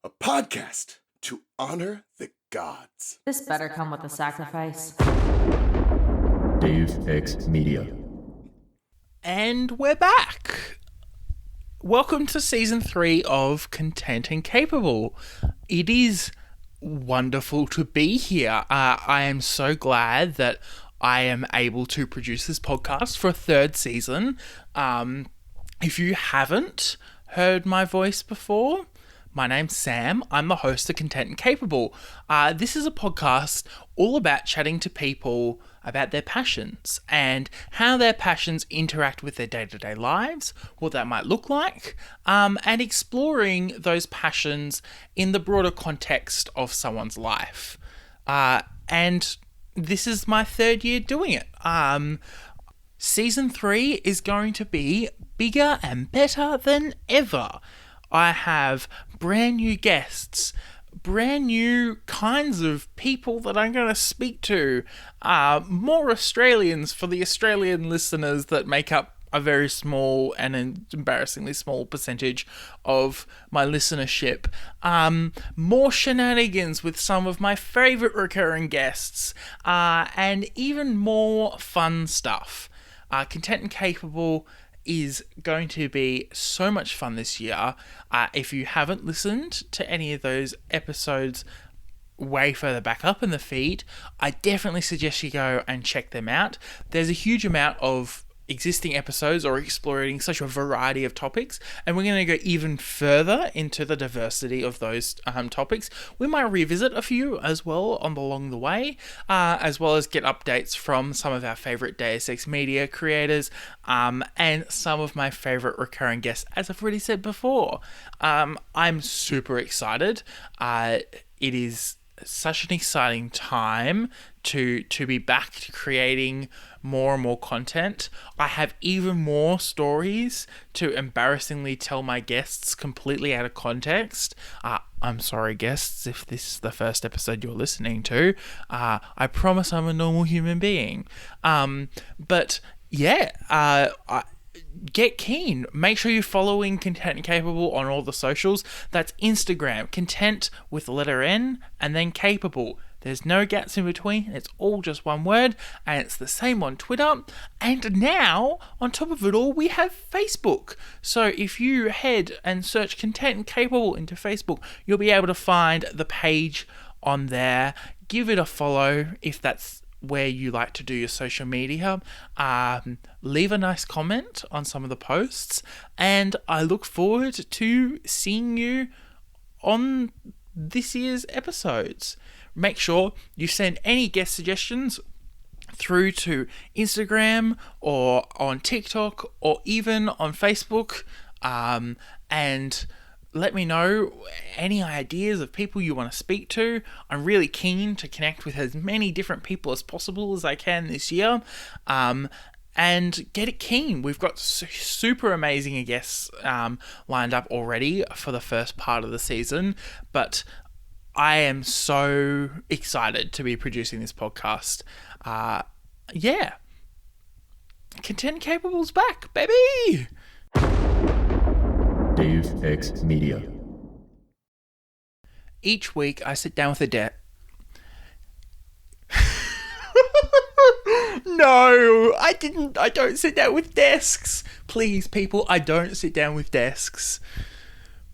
a podcast to honor the gods. This better come with a sacrifice. Dave X Media. And we're back. Welcome to season 3 of Content and Capable. It is wonderful to be here. I am so glad that I am able to produce this podcast for a third season. If you haven't heard my voice before, my name's Sam. I'm the host of Content and Capable. This is a podcast all about chatting to people about their passions and how their passions interact with their day-to-day lives, what that might look like, and exploring those passions in the broader context of someone's life. And this is my third year doing it. Season 3 is going to be bigger and better than ever. I have brand new guests, brand new kinds of people that I'm going to speak to, more Australians for the Australian listeners that make up a very small and an embarrassingly small percentage of my listenership. More shenanigans with some of my favourite recurring guests, and even more fun stuff. Content and Capable is going to be so much fun this year. If you haven't listened to any of those episodes way further back up in the feed, I definitely suggest you go and check them out. There's a huge amount of existing episodes or exploring such a variety of topics, and we're going to go even further into the diversity of those topics. We might revisit a few as well along the way, as well as get updates from some of our favorite Deus Ex Media creators, and some of my favorite recurring guests, as I've already said before. I'm super excited. It is such an exciting time to be back to creating more and more content. I have even more stories to embarrassingly tell my guests completely out of context. I'm sorry, guests, if this is the first episode you're listening to. I promise I'm a normal human being. But yeah, get keen. Make sure you're following Content and Capable on all the socials. That's Instagram, content with the letter N and then capable. There's no gaps in between. It's all just one word, and it's the same on Twitter. And now, on top of it all, we have Facebook. So if you head and search Content and Capable into Facebook, you'll be able to find the page on there. Give it a follow if that's where you like to do your social media. Leave a nice comment on some of the posts, and I look forward to seeing you on this year's episodes. Make sure you send any guest suggestions through to Instagram or on TikTok or even on Facebook, and let me know any ideas of people you want to speak to. I'm really keen to connect with as many different people as possible as I can this year. And get it keen. We've got super amazing guests lined up already for the first part of the season, but I am so excited to be producing this podcast. Yeah. Content Capable's back, baby! Dave X Media. Each week I sit down with a debt. No, I don't sit down with desks. Please, people, I don't sit down with desks.